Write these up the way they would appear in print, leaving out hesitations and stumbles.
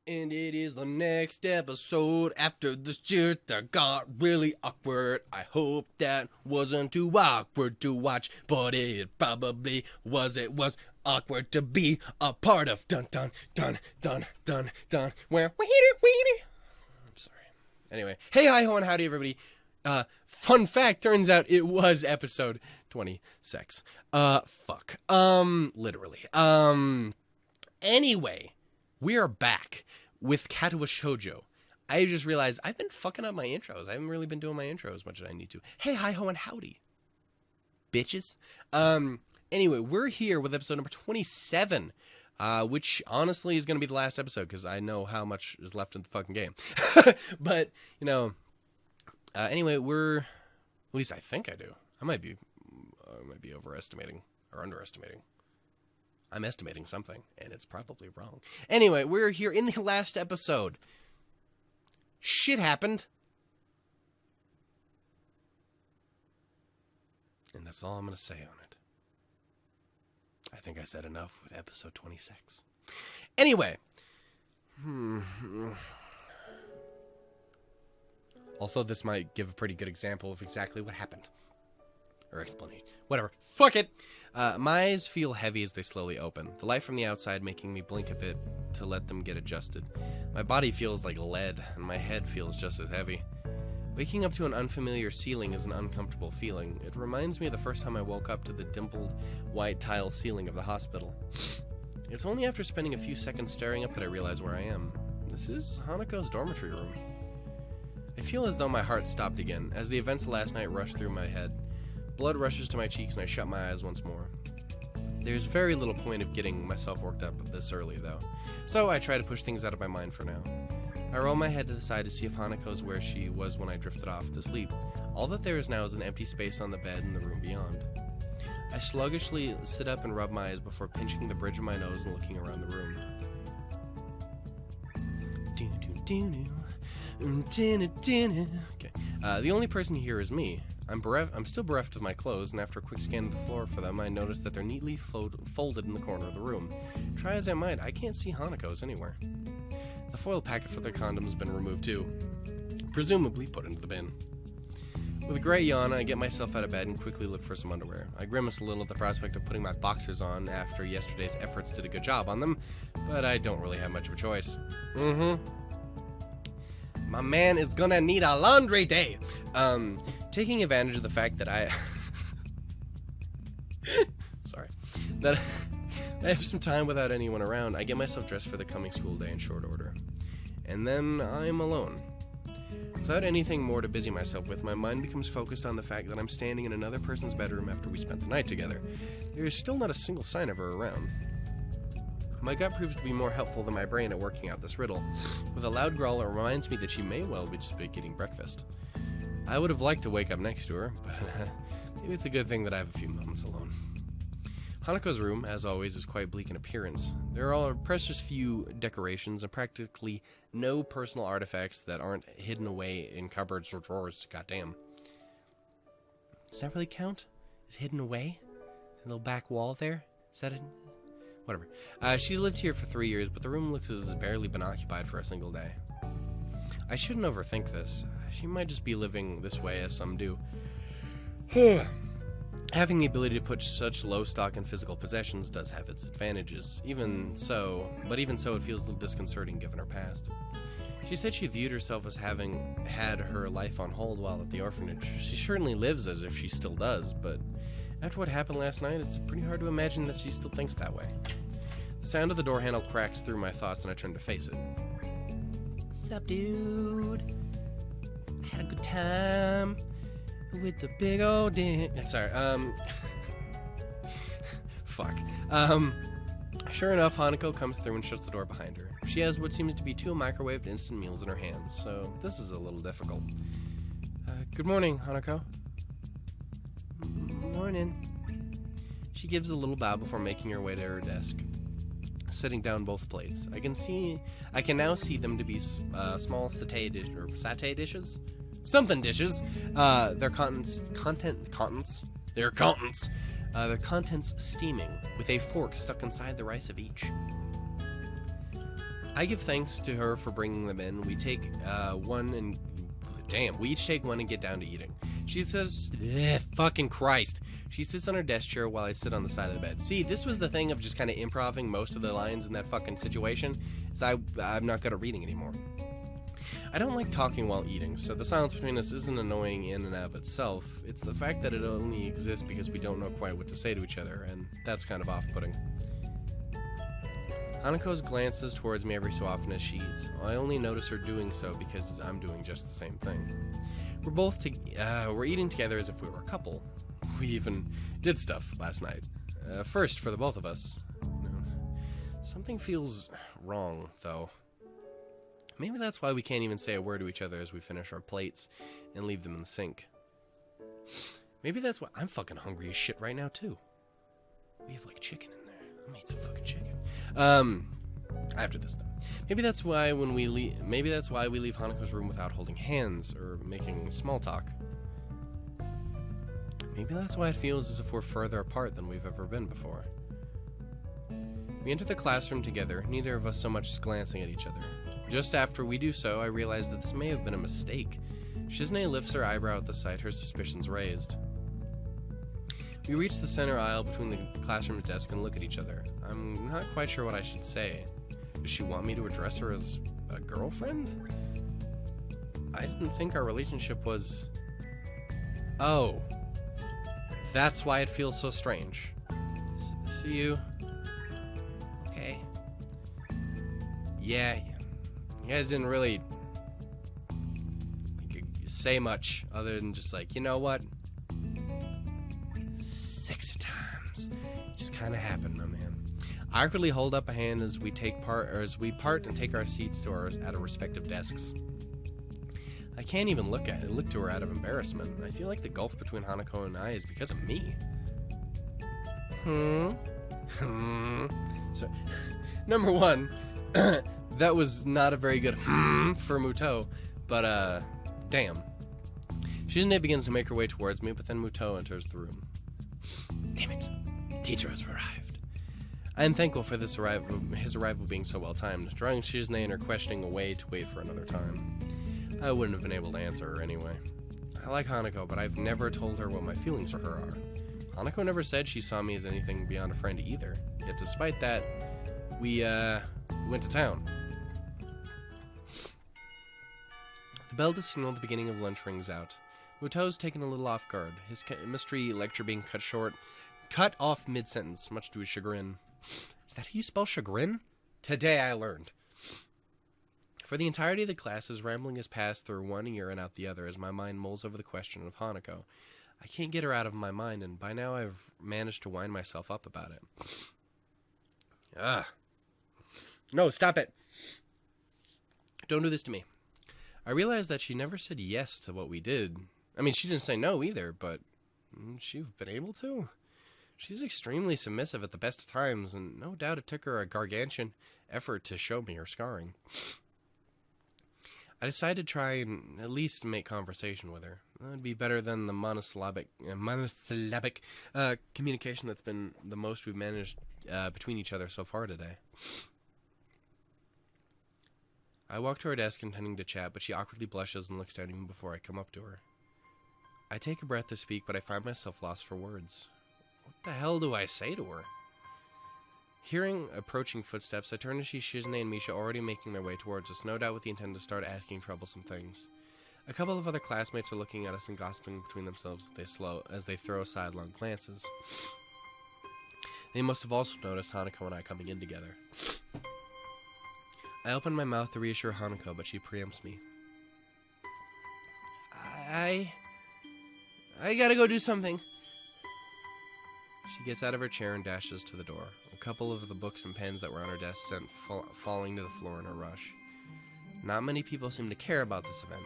And it is the next episode after the shit that got really awkward. I hope that wasn't too awkward to watch, but it probably was. It was awkward to be a part of. Dun dun dun dun dun dun. Where weenie. I'm sorry. Anyway, hey, hi, ho, and howdy, everybody. Fun fact, turns out it was episode 26. Fuck. Literally. Anyway, we are back with Katawa Shoujo. I just realized I've been fucking up my intros. I haven't really been doing my intro as much as I need to. Hey, hi, ho, and howdy, bitches. Anyway, we're here with episode number 27, which honestly is going to be the last episode because I know how much is left in the fucking game. But, you know, anyway, at least I think I do. I might be overestimating or underestimating. I'm estimating something, and it's probably wrong. Anyway, we're here in the last episode. Shit happened. And that's all I'm going to say on it. I think I said enough with episode 26. Anyway. Also, this might give a pretty good example of exactly what happened. Or explanation. Whatever. Fuck it. My eyes feel heavy as they slowly open, the light from the outside making me blink a bit to let them get adjusted. My body feels like lead, and my head feels just as heavy. Waking up to an unfamiliar ceiling is an uncomfortable feeling. It reminds me of the first time I woke up to the dimpled white tile ceiling of the hospital. It's only after spending a few seconds staring up that I realize where I am. This is Hanako's dormitory room. I feel as though my heart stopped again, as the events of last night rush through my head. Blood rushes to my cheeks and I shut my eyes once more. There's very little point of getting myself worked up this early, though, so I try to push things out of my mind for now. I roll my head to the side to see if Hanako's where she was when I drifted off to sleep. All that there is now is an empty space on the bed in the room beyond. I sluggishly sit up and rub my eyes before pinching the bridge of my nose and looking around the room. Okay. The only person here is me. I'm still bereft of my clothes, and after a quick scan of the floor for them, I notice that they're neatly folded in the corner of the room. Try as I might, I can't see Hanako's anywhere. The foil packet for their condom has been removed too, presumably put into the bin. With a great yawn, I get myself out of bed and quickly look for some underwear. I grimace a little at the prospect of putting my boxers on after yesterday's efforts did a good job on them, but I don't really have much of a choice. My man is gonna need a laundry day. Taking advantage of the fact that I have some time without anyone around, I get myself dressed for the coming school day in short order. And then I'm alone. Without anything more to busy myself with, my mind becomes focused on the fact that I'm standing in another person's bedroom after we spent the night together. There is still not a single sign of her around. My gut proves to be more helpful than my brain at working out this riddle. With a loud growl, it reminds me that she may well be just eating breakfast. I would have liked to wake up next to her, but maybe it's a good thing that I have a few moments alone. Hanako's room, as always, is quite bleak in appearance. There are precious few decorations and practically no personal artifacts that aren't hidden away in cupboards or drawers. Goddamn. Does that really count? Is hidden away? A little back wall there? Is that it? Whatever. She's lived here for 3 years, but the room looks as it's barely been occupied for a single day. I shouldn't overthink this. She might just be living this way as some do. Having the ability to put such low stock in physical possessions does have its advantages. Even so, it feels a little disconcerting given her past. She said she viewed herself as having had her life on hold while at the orphanage. She certainly lives as if she still does, but after what happened last night, it's pretty hard to imagine that she still thinks that way. The sound of the door handle cracks through my thoughts and I turn to face it. Sup, dude? I had a good time with the big old dick. Sorry, fuck. Sure enough, Hanako comes through and shuts the door behind her. She has what seems to be 2 microwaved instant meals in her hands, so this is a little difficult. Good morning, Hanako. Morning. She gives a little bow before making her way to her desk, setting down both plates. I can now see them to be small satay dishes? Something dishes. Their contents steaming, with a fork stuck inside the rice of each. I give thanks to her for bringing them in. We take one and... Damn, we each take one and get down to eating. She says... fucking Christ. She sits on her desk chair while I sit on the side of the bed. See, this was the thing of just kind of improving most of the lines in that fucking situation. Is I'm not good at reading anymore. I don't like talking while eating, so the silence between us isn't annoying in and of itself. It's the fact that it only exists because we don't know quite what to say to each other, and that's kind of off-putting. Hanako's glances towards me every so often as she eats. I only notice her doing so because I'm doing just the same thing. We're eating together as if we were a couple. We even did stuff last night. First for the both of us. Something feels wrong, though. Maybe that's why we can't even say a word to each other as we finish our plates and leave them in the sink. Maybe that's why I'm fucking hungry as shit right now, too. We have, like, chicken in there. I'm gonna eat some fucking chicken. After this, though. Maybe that's why we leave Hanako's room without holding hands or making small talk. Maybe that's why it feels as if we're further apart than we've ever been before. We enter the classroom together, neither of us so much as glancing at each other. Just after we do so, I realize that this may have been a mistake. Shizune lifts her eyebrow at the sight, her suspicions raised. We reach the center aisle between the classroom desk and look at each other. I'm not quite sure what I should say. Does she want me to address her as a girlfriend? I didn't think our relationship was... Oh. That's why it feels so strange. See you. Okay. Yeah. You guys didn't really say much other than just like, you know what? Sexy times. It just kind of happened, my man. I awkwardly hold up a hand as we part and take our seats at our respective desks. I can't even look to her out of embarrassment. I feel like the gulf between Hanako and I is because of me. So, number one, that was not a very good for Muto, but damn. Shizune begins to make her way towards me, but then Muto enters the room. Damn it, teacher has arrived. I am thankful for his arrival being so well timed, drawing Shizune and her questioning away to wait for another time. I wouldn't have been able to answer her anyway. I like Hanako, but I've never told her what my feelings for her are. Hanako never said she saw me as anything beyond a friend either, yet despite that, we went to town. The bell to signal the beginning of lunch rings out. Muto's taken a little off guard, his mystery lecture being cut off mid-sentence, much to his chagrin. Is that how you spell chagrin? Today I learned. For the entirety of the class, his rambling has passed through one ear and out the other as my mind mulls over the question of Hanako. I can't get her out of my mind, and by now I've managed to wind myself up about it. No, stop it. Don't do this to me. I realized that she never said yes to what we did. I mean, she didn't say no either, but she'd been able to. She's extremely submissive at the best of times, and no doubt it took her a gargantuan effort to show me her scarring. I decided to try and at least make conversation with her. That would be better than the monosyllabic communication that's been the most we've managed between each other so far today. I walk to her desk intending to chat, but she awkwardly blushes and looks down even before I come up to her. I take a breath to speak, but I find myself lost for words. What the hell do I say to her? Hearing approaching footsteps, I turn to see Shizune and Misha already making their way towards us, no doubt with the intent to start asking troublesome things. A couple of other classmates are looking at us and gossiping between themselves as they throw sidelong glances. They must have also noticed Hanako and I coming in together. I open my mouth to reassure Hanako, but she preempts me. I gotta go do something. She gets out of her chair and dashes to the door. A couple of the books and pens that were on her desk sent falling to the floor in a rush. Not many people seem to care about this event.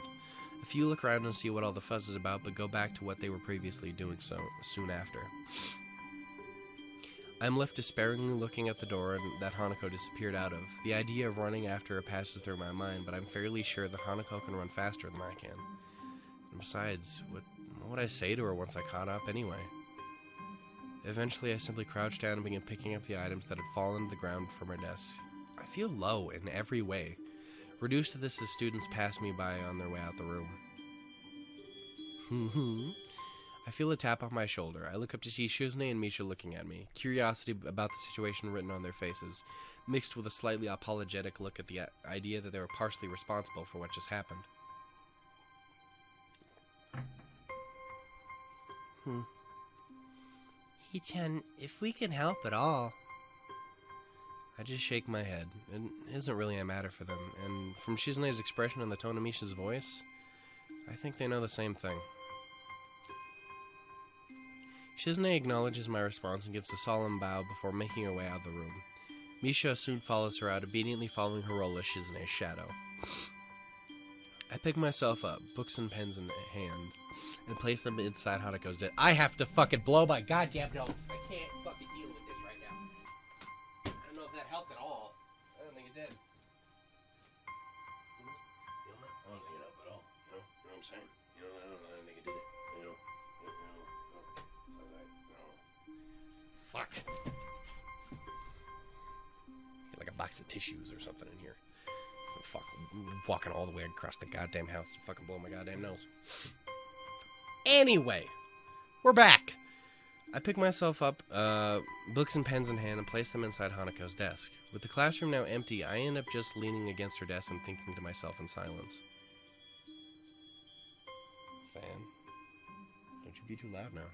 A few look around and see what all the fuss is about, but go back to what they were previously doing so soon after. I'm left despairingly looking at the door that Hanako disappeared out of. The idea of running after her passes through my mind, but I'm fairly sure that Hanako can run faster than I can. And besides, what would I say to her once I caught up anyway? Eventually, I simply crouched down and began picking up the items that had fallen to the ground from her desk. I feel low in every way, reduced to this as students pass me by on their way out the room. I feel a tap on my shoulder. I look up to see Shizune and Misha looking at me, curiosity about the situation written on their faces, mixed with a slightly apologetic look at the idea that they were partially responsible for what just happened. Hee-chan, if we can help at all. I just shake my head. It isn't really a matter for them, and from Shizune's expression and the tone of Misha's voice, I think they know the same thing. Shizune acknowledges my response and gives a solemn bow before making her way out of the room. Misha soon follows her out, obediently following her role as Shizune's shadow. I pick myself up, books and pens in hand, and place them inside Hanako's desk. I have to fucking blow my goddamn nose. I can't fucking deal with this right now. I don't know if that helped at all. I don't think it did. I don't think it helped at all. You know what I'm saying? I don't think it did it. Fuck. Get like a box of tissues or something in here. Fuck, walking all the way across the goddamn house to fucking blow my goddamn nose. Anyway, we're back. I pick myself up, books and pens in hand, and place them inside Hanako's desk. With the classroom now empty, I end up just leaning against her desk and thinking to myself in silence. Fan, don't you be too loud now.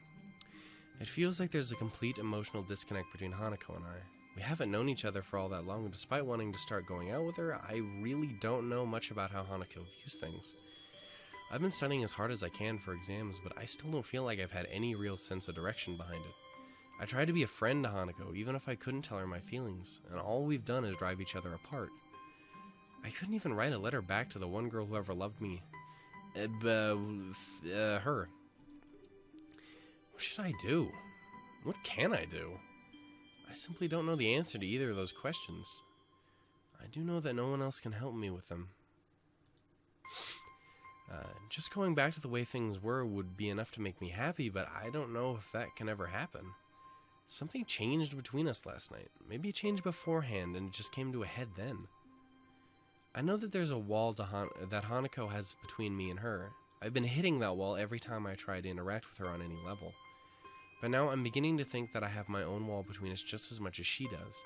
It feels like there's a complete emotional disconnect between Hanako and I. We haven't known each other for all that long, and despite wanting to start going out with her, I really don't know much about how Hanako views things. I've been studying as hard as I can for exams, but I still don't feel like I've had any real sense of direction behind it. I tried to be a friend to Hanako, even if I couldn't tell her my feelings, and all we've done is drive each other apart. I couldn't even write a letter back to the one girl who ever loved me. Her. What should I do? What can I do? I simply don't know the answer to either of those questions. I do know that no one else can help me with them. Just going back to the way things were would be enough to make me happy, but I don't know if that can ever happen. Something changed between us last night. Maybe it changed beforehand and it just came to a head then. I know that there's a wall that Hanako has between me and her. I've been hitting that wall every time I try to interact with her on any level. But now I'm beginning to think that I have my own wall between us just as much as she does.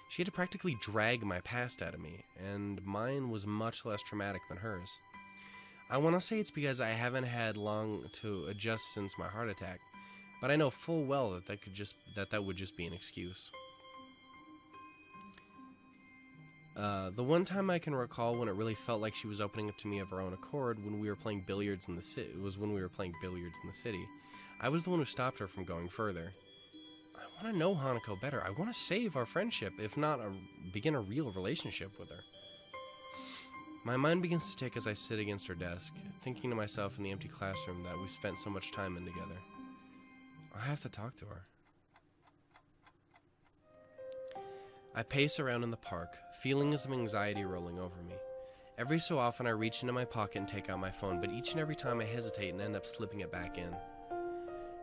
She had to practically drag my past out of me, and mine was much less traumatic than hers. I want to say it's because I haven't had long to adjust since my heart attack, but I know full well that that would just be an excuse. The one time I can recall when it really felt like she was opening up to me of her own accord when we were playing billiards in the city. It was when we were playing billiards in the city. I was the one who stopped her from going further. I want to know Hanako better. I want to save our friendship, if not begin a real relationship with her. My mind begins to tick as I sit against her desk, thinking to myself in the empty classroom that we've spent so much time in together. I have to talk to her. I pace around in the park, feelings of anxiety rolling over me. Every so often I reach into my pocket and take out my phone, but each and every time I hesitate and end up slipping it back in.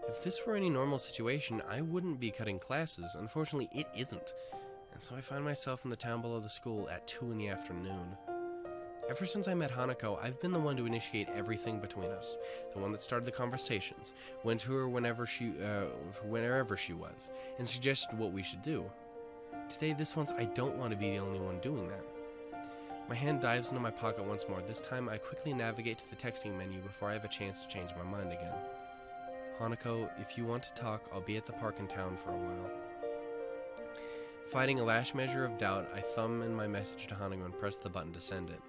If this were any normal situation, I wouldn't be cutting classes. Unfortunately, it isn't. And so I find myself in the town below the school at 2 in the afternoon. Ever since I met Hanako, I've been the one to initiate everything between us. The one that started the conversations, went to her wherever she was, and suggested what we should do. Today, this once, I don't want to be the only one doing that. My hand dives into my pocket once more. This time, I quickly navigate to the texting menu before I have a chance to change my mind again. Hanako, if you want to talk, I'll be at the park in town for a while. Fighting a last measure of doubt, I thumb in my message to Hanako and press the button to send it.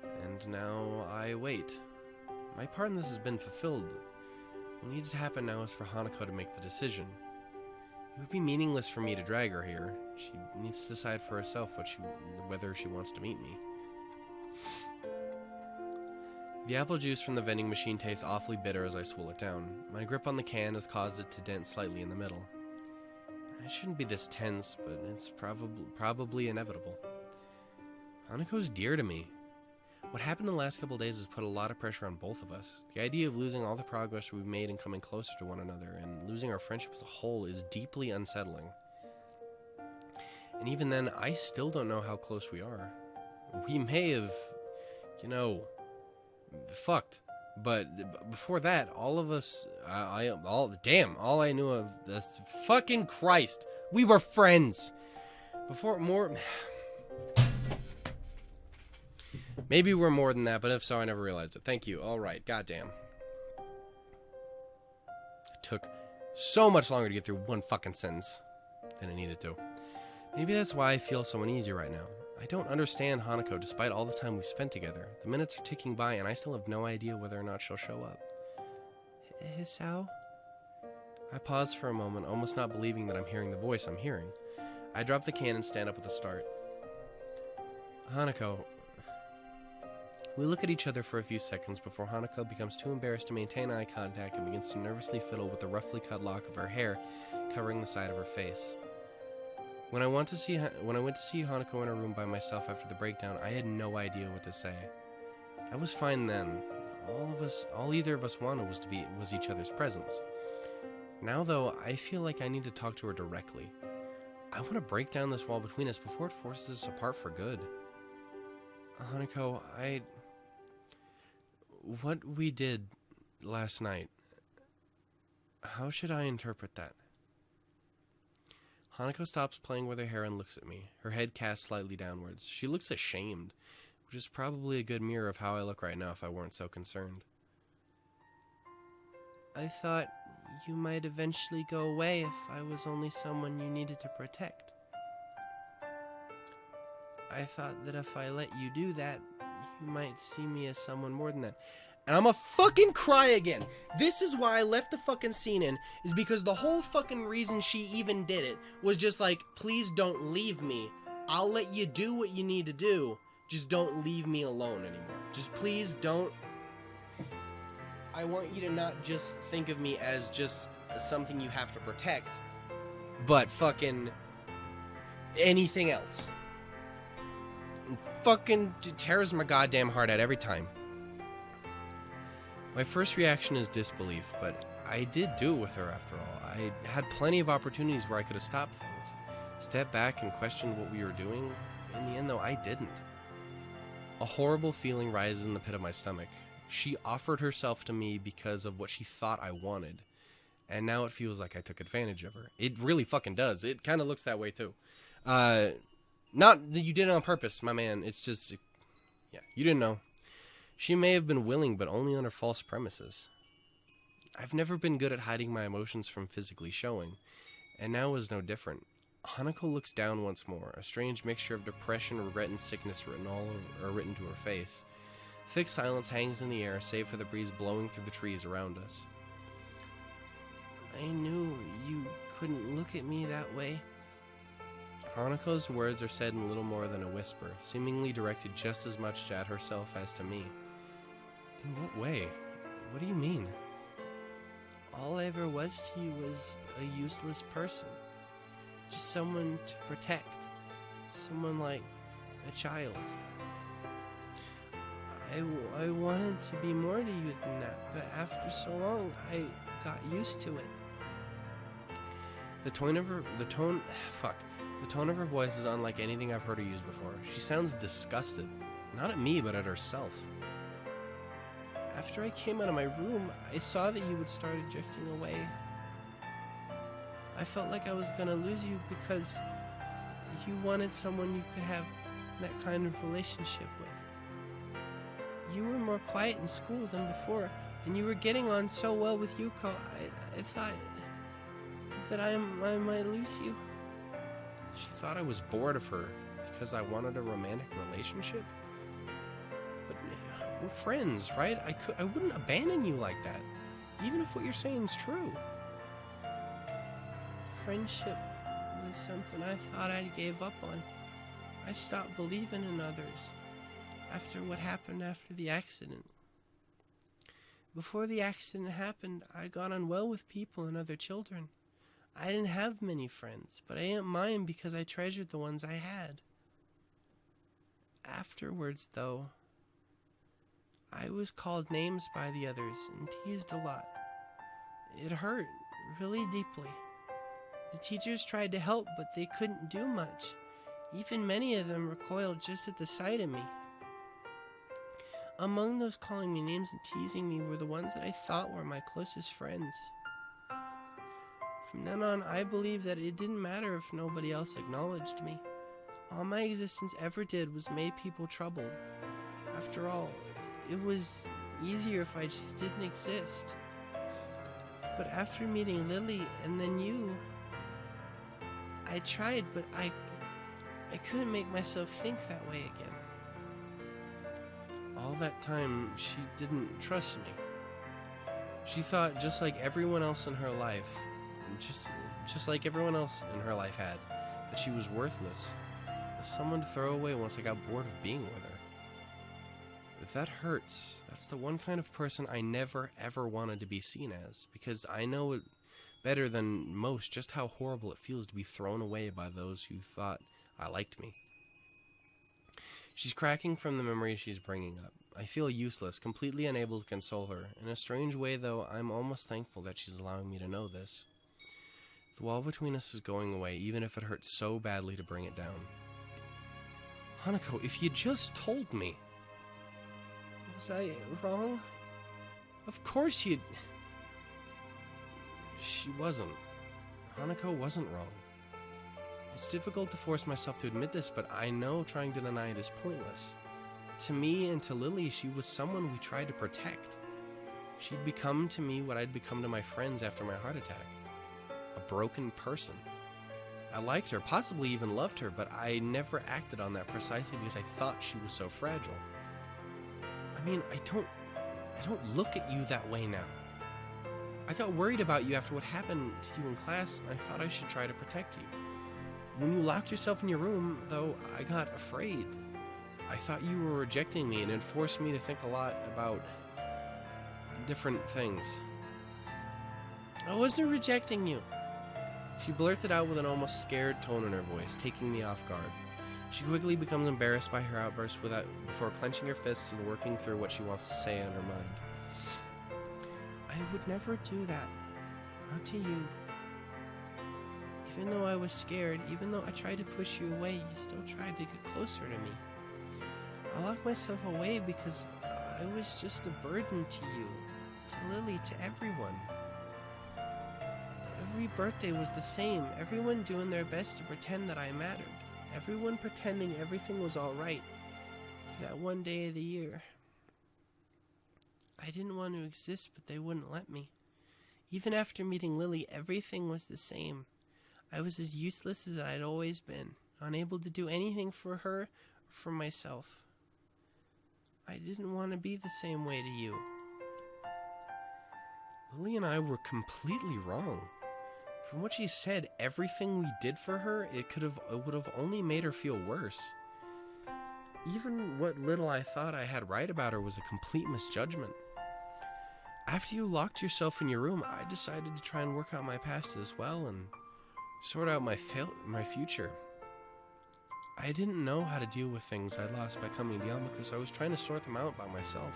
And now I wait. My part in this has been fulfilled. What needs to happen now is for Hanako to make the decision. It would be meaningless for me to drag her here. She needs to decide for herself whether she wants to meet me. The apple juice from the vending machine tastes awfully bitter as I swallow it down. My grip on the can has caused it to dent slightly in the middle. I shouldn't be this tense, but it's probably inevitable. Hanako's dear to me. What happened in the last couple of days has put a lot of pressure on both of us. The idea of losing all the progress we've made in coming closer to one another and losing our friendship as a whole is deeply unsettling. And even then, I still don't know how close we are. We may have, fucked. But before that, all of us, all I knew of this, fucking Christ, we were friends. Maybe we're more than that, but if so, I never realized it. Thank you. All right, goddamn. It took so much longer to get through one fucking sentence than it needed to. Maybe that's why I feel so uneasy right now. I don't understand Hanako despite all the time we've spent together. The minutes are ticking by and I still have no idea whether or not she'll show up. Hisao? I pause for a moment, almost not believing that I'm hearing the voice I'm hearing. I drop the can and stand up with a start. Hanako. We look at each other for a few seconds before Hanako becomes too embarrassed to maintain eye contact and begins to nervously fiddle with the roughly cut lock of her hair covering the side of her face. When I went to see Hanako in her room by myself after the breakdown, I had no idea what to say. I was fine then. All either of us wanted was each other's presence. Now though, I feel like I need to talk to her directly. I want to break down this wall between us before it forces us apart for good. Hanako, what we did last night, how should I interpret that? Hanako stops playing with her hair and looks at me, her head cast slightly downwards. She looks ashamed, which is probably a good mirror of how I look right now if I weren't so concerned. I thought you might eventually go away if I was only someone you needed to protect. I thought that if I let you do that, you might see me as someone more than that. And I'm gonna fucking cry again. This is why I left the fucking scene in, is because the whole fucking reason she even did it was just like, please don't leave me. I'll let you do what you need to do. Just don't leave me alone anymore. Just please don't. I want you to not just think of me as just something you have to protect, but fucking anything else. And fucking tears my goddamn heart out every time. My first reaction is disbelief, but I did do it with her after all. I had plenty of opportunities where I could have stopped things, stepped back and questioned what we were doing. In the end, though, I didn't. A horrible feeling rises in the pit of my stomach. She offered herself to me because of what she thought I wanted, and now it feels like I took advantage of her. It really fucking does. It kind of looks that way, too. Not that you did it on purpose, my man. It's just, yeah, you didn't know. She may have been willing, but only under false premises. I've never been good at hiding my emotions from physically showing, and now was no different. Hanako looks down once more, a strange mixture of depression, regret, and sickness written to her face. Thick silence hangs in the air, save for the breeze blowing through the trees around us. I knew you couldn't look at me that way. Hanako's words are said in little more than a whisper, seemingly directed just as much at herself as to me. In what way? What do you mean? All I ever was to you was a useless person. Just someone to protect. Someone like a child. I wanted to be more to you than that, but after so long, I got used to it. The tone of her voice is unlike anything I've heard her use before. She sounds disgusted. Not at me, but at herself. After I came out of my room, I saw that you had started drifting away. I felt like I was gonna lose you because you wanted someone you could have that kind of relationship with. You were more quiet in school than before, and you were getting on so well with Yuko. I thought that I might lose you. She thought I was bored of her because I wanted a romantic relationship? But we're friends, right? I wouldn't abandon you like that, even if what you're saying is true. Friendship was something I thought I gave up on. I stopped believing in others after what happened after the accident. Before the accident happened, I got on well with people and other children. I didn't have many friends, but I didn't mind because I treasured the ones I had. Afterwards, though, I was called names by the others and teased a lot. It hurt really deeply. The teachers tried to help, but they couldn't do much. Even many of them recoiled just at the sight of me. Among those calling me names and teasing me were the ones that I thought were my closest friends. From then on, I believed that it didn't matter if nobody else acknowledged me. All my existence ever did was make people troubled. After all, it was easier if I just didn't exist. But after meeting Lily and then you, I tried, but I couldn't make myself think that way again. All that time, she didn't trust me. She thought, just like everyone else in her life, just like everyone else in her life had, that she was worthless, as someone to throw away once I got bored of being with her. If that hurts, that's the one kind of person I never ever wanted to be seen as, because I know it better than most just how horrible it feels to be thrown away by those who thought I liked me. She's cracking from the memories she's bringing up. I feel useless, completely unable to console her. In a strange way, though, I'm almost thankful that she's allowing me to know this. The wall between us is going away, even if it hurts so badly to bring it down. Hanako, if you just told me. Was I wrong? Of course you'd... She wasn't. Hanako wasn't wrong. It's difficult to force myself to admit this, but I know trying to deny it is pointless. To me and to Lily, she was someone we tried to protect. She'd become to me what I'd become to my friends after my heart attack. A broken person. I liked her, possibly even loved her, but I never acted on that precisely because I thought she was so fragile. I mean, I don't look at you that way now. I got worried about you after what happened to you in class, and I thought I should try to protect you. When you locked yourself in your room, though, I got afraid. I thought you were rejecting me, and it forced me to think a lot about different things. I wasn't rejecting you. She blurted out with an almost scared tone in her voice, taking me off guard. She quickly becomes embarrassed by her outburst before clenching her fists and working through what she wants to say in her mind. I would never do that. Not to you. Even though I was scared, even though I tried to push you away, you still tried to get closer to me. I locked myself away because I was just a burden to you, to Lily, to everyone. Every birthday was the same, everyone doing their best to pretend that I mattered. Everyone pretending everything was alright for that one day of the year. I didn't want to exist, but they wouldn't let me. Even after meeting Lily, everything was the same. I was as useless as I'd always been, unable to do anything for her or for myself. I didn't want to be the same way to you. Lily and I were completely wrong. From what she said, everything we did for her, it would have only made her feel worse. Even what little I thought I had right about her was a complete misjudgment. After you locked yourself in your room, I decided to try and work out my past as well and sort out my future. I didn't know how to deal with things I'd lost by coming to Yamaku, so I was trying to sort them out by myself.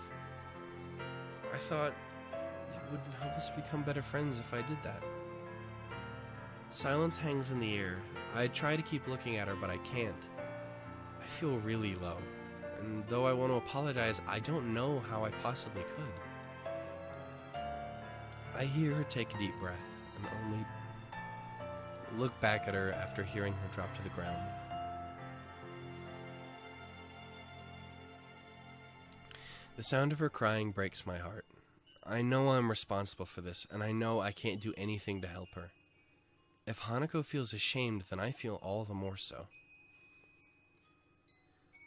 I thought it would help us become better friends if I did that. Silence hangs in the air. I try to keep looking at her, but I can't. I feel really low, and though I want to apologize, I don't know how I possibly could. I hear her take a deep breath, and only look back at her after hearing her drop to the ground. The sound of her crying breaks my heart. I know I'm responsible for this, and I know I can't do anything to help her. If Hanako feels ashamed, then I feel all the more so.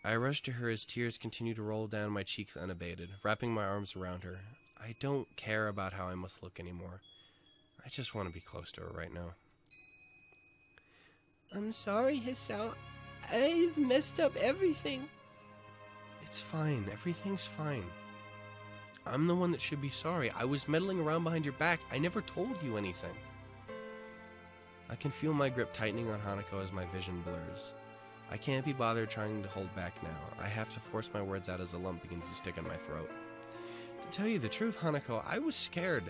I rush to her as tears continue to roll down my cheeks unabated, wrapping my arms around her. I don't care about how I must look anymore. I just want to be close to her right now. I'm sorry, Hisao. I've messed up everything. It's fine. Everything's fine. I'm the one that should be sorry. I was meddling around behind your back. I never told you anything. I can feel my grip tightening on Hanako as my vision blurs. I can't be bothered trying to hold back now. I have to force my words out as a lump begins to stick in my throat. To tell you the truth, Hanako, I was scared.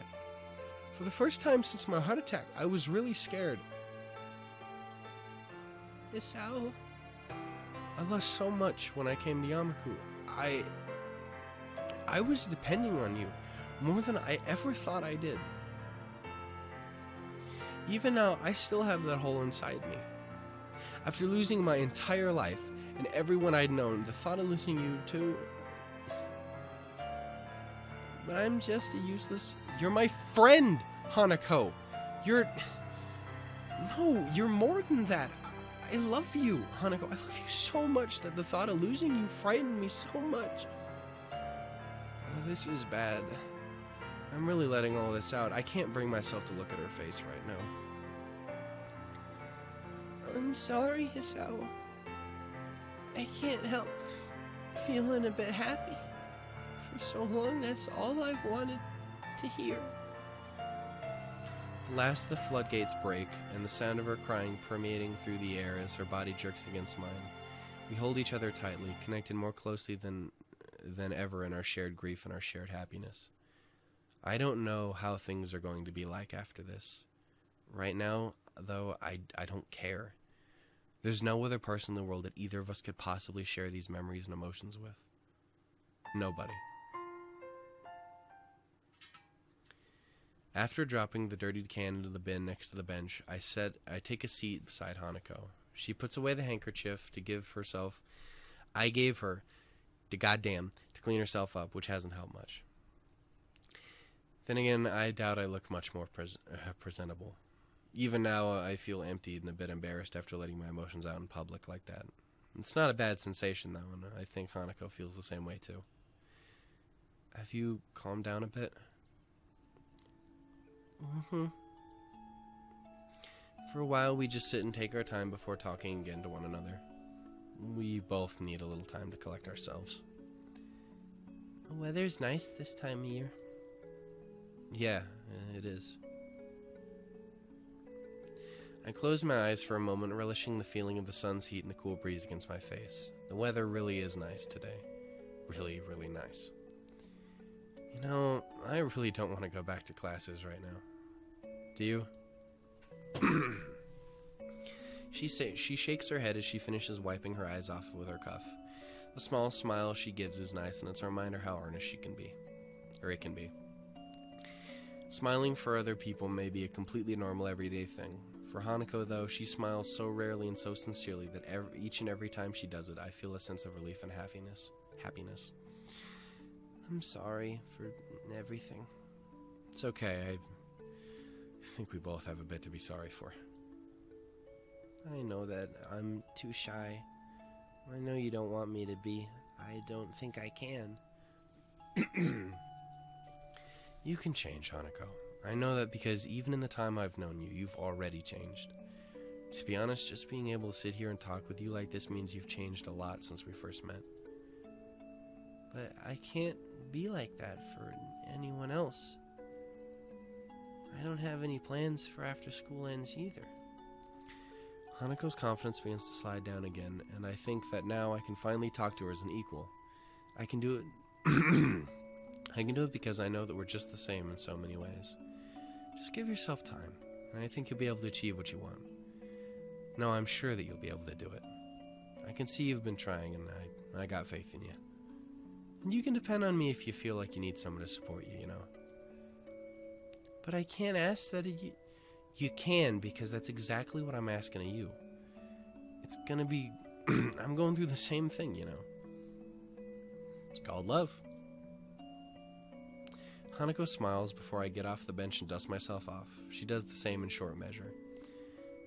For the first time since my heart attack, I was really scared. Hisao, I lost so much when I came to Yamaku. I was depending on you more than I ever thought I did. Even now, I still have that hole inside me. After losing my entire life and everyone I'd known, the thought of losing you too... But I'm just a useless... You're my friend, Hanako! No, you're more than that. I love you, Hanako. I love you so much that the thought of losing you frightened me so much. Oh, this is bad. I'm really letting all this out. I can't bring myself to look at her face right now. I'm sorry, Hisao. I can't help feeling a bit happy. For so long, that's all I've wanted to hear. At last the floodgates break, and the sound of her crying permeating through the air as her body jerks against mine. We hold each other tightly, connected more closely than ever in our shared grief and our shared happiness. I don't know how things are going to be like after this. Right now, though, I don't care. There's no other person in the world that either of us could possibly share these memories and emotions with. Nobody. After dropping the dirtied can into the bin next to the bench, I take a seat beside Hanako. She puts away the handkerchief to give herself... I gave her the goddamn to clean herself up, which hasn't helped much. Then again, I doubt I look much more presentable. Even now, I feel emptied and a bit embarrassed after letting my emotions out in public like that. It's not a bad sensation, though, and I think Hanako feels the same way, too. Have you calmed down a bit? Mm-hmm. For a while, we just sit and take our time before talking again to one another. We both need a little time to collect ourselves. The weather's nice this time of year. Yeah, it is. I close my eyes for a moment, relishing the feeling of the sun's heat and the cool breeze against my face. The weather really is nice today. Really, really nice. You know, I really don't want to go back to classes right now. Do you? She shakes her head as she finishes wiping her eyes off with her cuff. The small smile she gives is nice, and it's a reminder how earnest she can be. Or it can be. Smiling for other people may be a completely normal everyday thing. For Hanako, though, she smiles so rarely and so sincerely that each and every time she does it, I feel a sense of relief and happiness. I'm sorry for everything. It's okay. I think we both have a bit to be sorry for. I know that I'm too shy. I know you don't want me to be. I don't think I can. You can change, Hanako. I know that because even in the time I've known you, you've already changed. To be honest, just being able to sit here and talk with you like this means you've changed a lot since we first met. But I can't be like that for anyone else. I don't have any plans for after school ends either. Hanako's confidence begins to slide down again, and I think that now I can finally talk to her as an equal. I can do it... I can do it because I know that we're just the same in so many ways. Just give yourself time, and I think you'll be able to achieve what you want. No, I'm sure that you'll be able to do it. I can see you've been trying, and I got faith in you. And you can depend on me if you feel like you need someone to support you, you know. But I can't ask that of you. You can, because that's exactly what I'm asking of you. It's gonna be... I'm going through the same thing, you know. It's called love. Hanako smiles before I get off the bench and dust myself off. She does the same in short measure.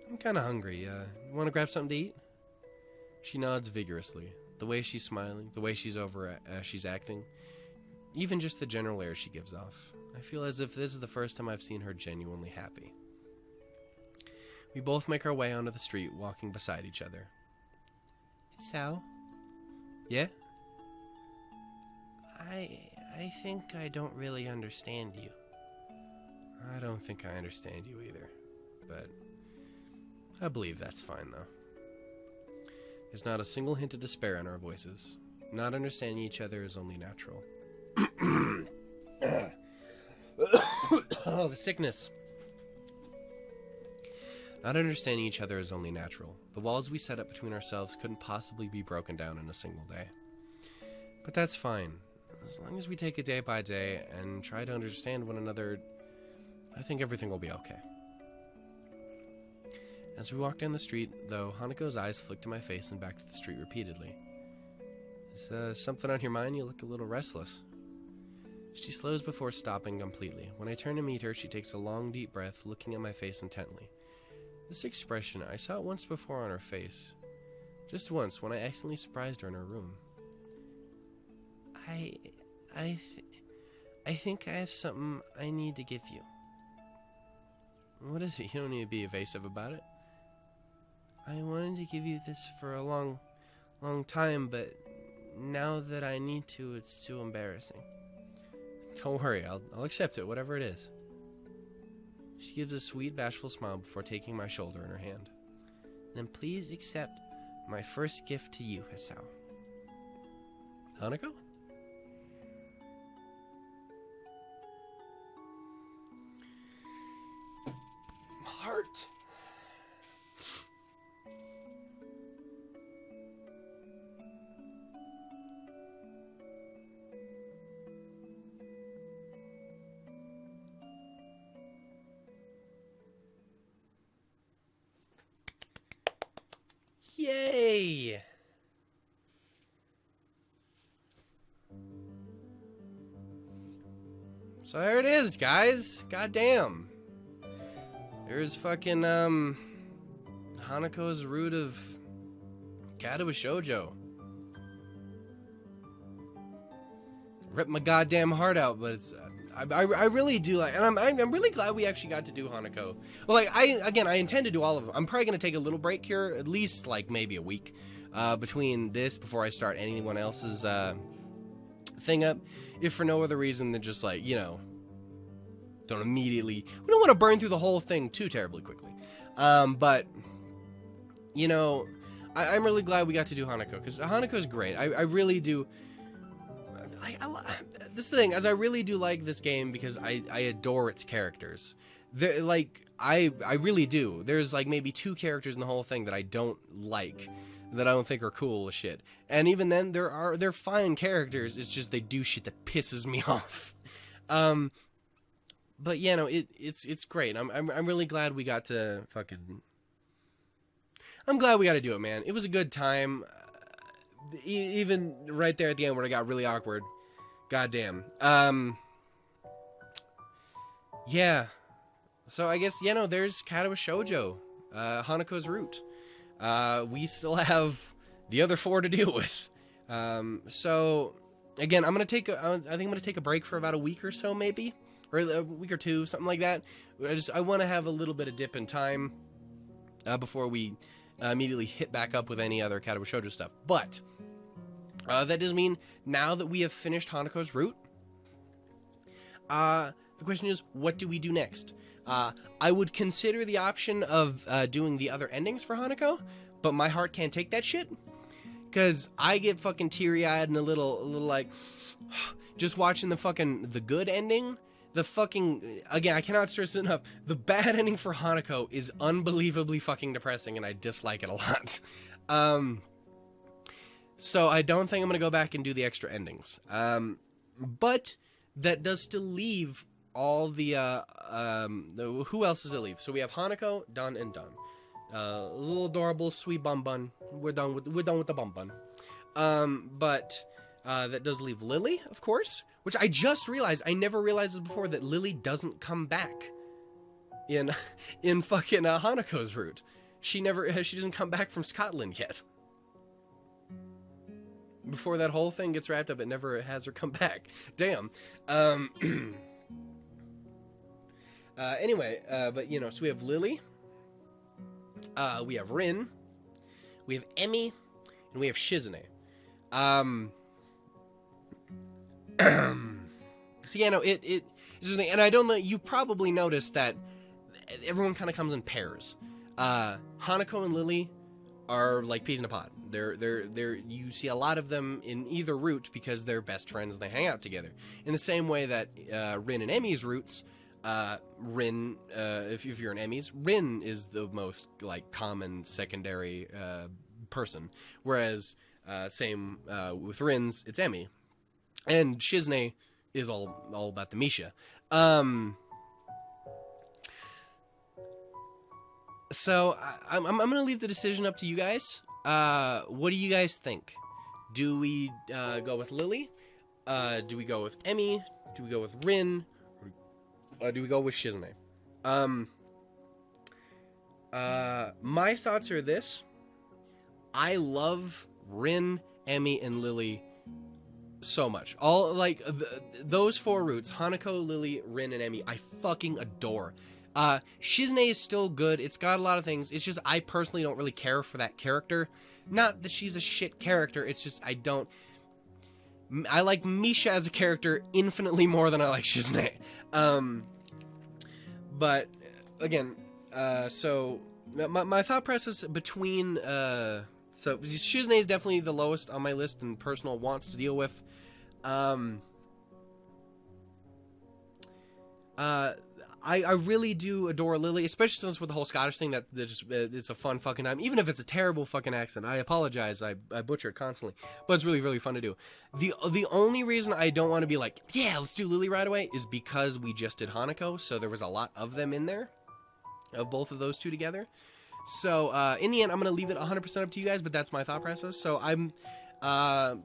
I'm kinda hungry. You wanna grab something to eat? She nods vigorously. The way she's smiling, the way she's acting, even just the general air she gives off. I feel as if this is the first time I've seen her genuinely happy. We both make our way onto the street, walking beside each other. Hisao? Yeah? I think I don't really understand you. I don't think I understand you either, but I believe that's fine, though. There's not a single hint of despair in our voices. Not understanding each other is only natural. Oh, the sickness. Not understanding each other is only natural. The walls we set up between ourselves couldn't possibly be broken down in a single day. But that's fine. As long as we take it day by day and try to understand one another, I think everything will be okay. As we walked down the street, though, Hanako's eyes flicked to my face and back to the street repeatedly. Is something on your mind? You look a little restless. She slows before stopping completely. When I turn to meet her, she takes a long, deep breath, looking at my face intently. This expression, I saw it once before on her face. Just once, when I accidentally surprised her in her room. I think I have something I need to give you. What is it? You don't need to be evasive about it. I wanted to give you this for a long time, but now that I need to, it's too embarrassing. Don't worry, I'll accept it, whatever it is. She gives a sweet, bashful smile before taking my shoulder in her hand. Then please accept my first gift to you, Hisao. Hanako? Heart. Yay! So there it is, guys. Goddamn. There's fucking, Hanako's root of Katawa Shoujo. Ripped my goddamn heart out, but it's, I really do like, and I'm really glad we actually got to do Hanako. Well, like, I intend to do all of them. I'm probably going to take a little break here, at least, like, maybe a week, between this, before I start anyone else's, thing up, if for no other reason than just, like, you know, we don't want to burn through the whole thing too terribly quickly. But, you know, I'm really glad we got to do Hanako, because Hanako's great. I really do. This thing, as I really do like this game because I adore its characters. Like, I really do. There's, like, maybe 2 characters in the whole thing that I don't like, that I don't think are cool as shit. And even then, they're fine characters. It's just they do shit that pisses me off. But yeah, no, it's great. I'm really glad we got to fucking. I'm glad we got to do it, man. It was a good time. Even right there at the end where it got really awkward. Goddamn. Yeah. So I guess, you know, there's Katawa Shoujo, Hanako's root. We still have the other 4 to deal with. So again, I think I'm gonna take a break for about a week or so, maybe, or a week or 2, something like that. I want to have a little bit of dip in time before we immediately hit back up with any other Katawa Shoujo stuff. But that does mean now that we have finished Hanako's route, the question is, what do we do next? I would consider the option of doing the other endings for Hanako, but my heart can't take that shit, because I get fucking teary-eyed and a little like, just watching the good ending. The fucking, again, I cannot stress it enough, the bad ending for Hanako is unbelievably fucking depressing, and I dislike it a lot. So I don't think I'm going to go back and do the extra endings. But that does still leave all the who else does it leave? So we have Hanako, done, and done. Little adorable, sweet bun bun. We're done with the bun bun. But that does leave Lily, of course, which I just realized. I never realized this before, that Lily doesn't come back in fucking Hanako's route. She doesn't come back from Scotland yet. Before that whole thing gets wrapped up, it never has her come back. Damn. Anyway, but, you know, so we have Lily, we have Rin, we have Emmy, and we have Shizune. So, yeah, no, it's interesting, and I don't know, you've probably noticed that everyone kind of comes in pairs. Hanako and Lily are like peas in a pod. You see a lot of them in either route because they're best friends and they hang out together. In the same way that Rin and Emmy's roots Rin, if you're an Emmys, Rin is the most, like, common secondary person. Whereas, same with Rins, it's Emmy. And Shizne is all about the Misha. So, I'm going to leave the decision up to you guys. What do you guys think? Do we go with Lily? Do we go with Emmy? Do we go with Rin? Or do we go with Shizne? My thoughts are this. I love Rin, Emmy, and Lily so much. All, like, those four roots, Hanako, Lily, Rin, and Emmy, I fucking adore. Shizne is still good. It's got a lot of things. It's just I personally don't really care for that character. Not that she's a shit character. It's just I like Misha as a character infinitely more than I like Shizne. But again, so my thought process between so Shizne is definitely the lowest on my list and personal wants to deal with. I really do adore Lily, especially since with the whole Scottish thing that just it's a fun fucking time. Even if it's a terrible fucking accent, I apologize. I butcher it constantly, but it's really, really fun to do. The only reason I don't want to be like, yeah, let's do Lily right away is because we just did Hanako, so there was a lot of them in there, of both of those two together. So in the end, I'm gonna leave it 100% up to you guys, but that's my thought process. So I'm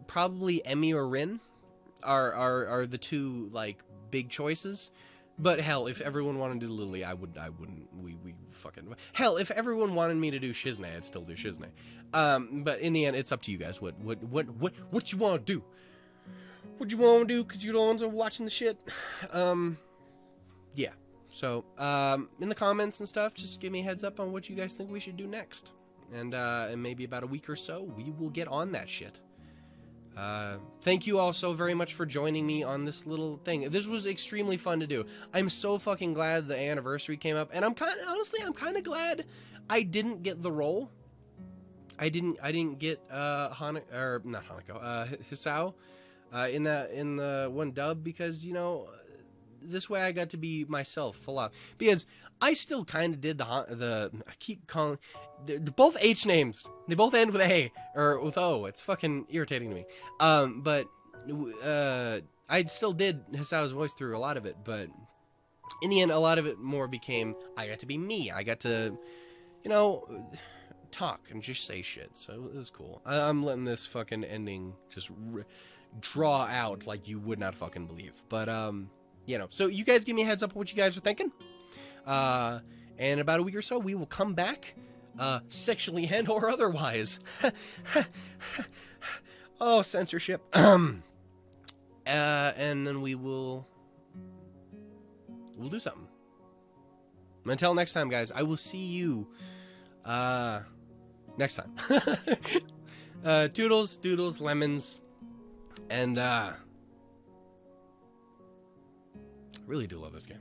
probably Emmy or Rin are the two like big choices. But hell, if everyone wanted to do Lily, I wouldn't. We fucking hell. If everyone wanted me to do Shizne, I'd still do Shizne. But in the end, it's up to you guys. What you want to do? What you want to do? Because you're the ones who are watching the shit. Yeah. So in the comments and stuff, just give me a heads up on what you guys think we should do next, and in maybe about a week or so, we will get on that shit. Thank you all so very much for joining me on this little thing. This was extremely fun to do. I'm so fucking glad the anniversary came up, and I'm kind of glad I didn't get the role. I didn't get Hisao in the one dub, because, you know, this way I got to be myself full out, because I still kind of did I keep calling both H names. They both end with A or with O. It's fucking irritating to me. But I still did Hisao's voice through a lot of it, but in the end, a lot of it more became I got to be me. I got to, you know, talk and just say shit. So it was cool. I'm letting this fucking ending just draw out like you would not fucking believe. But you know, so you guys give me a heads up on what you guys are thinking. And about a week or so, we will come back, sexually and or otherwise. Oh, censorship. And then we'll do something. Until next time, guys, I will see you, next time. Toodles, doodles, lemons, and, really do love this game.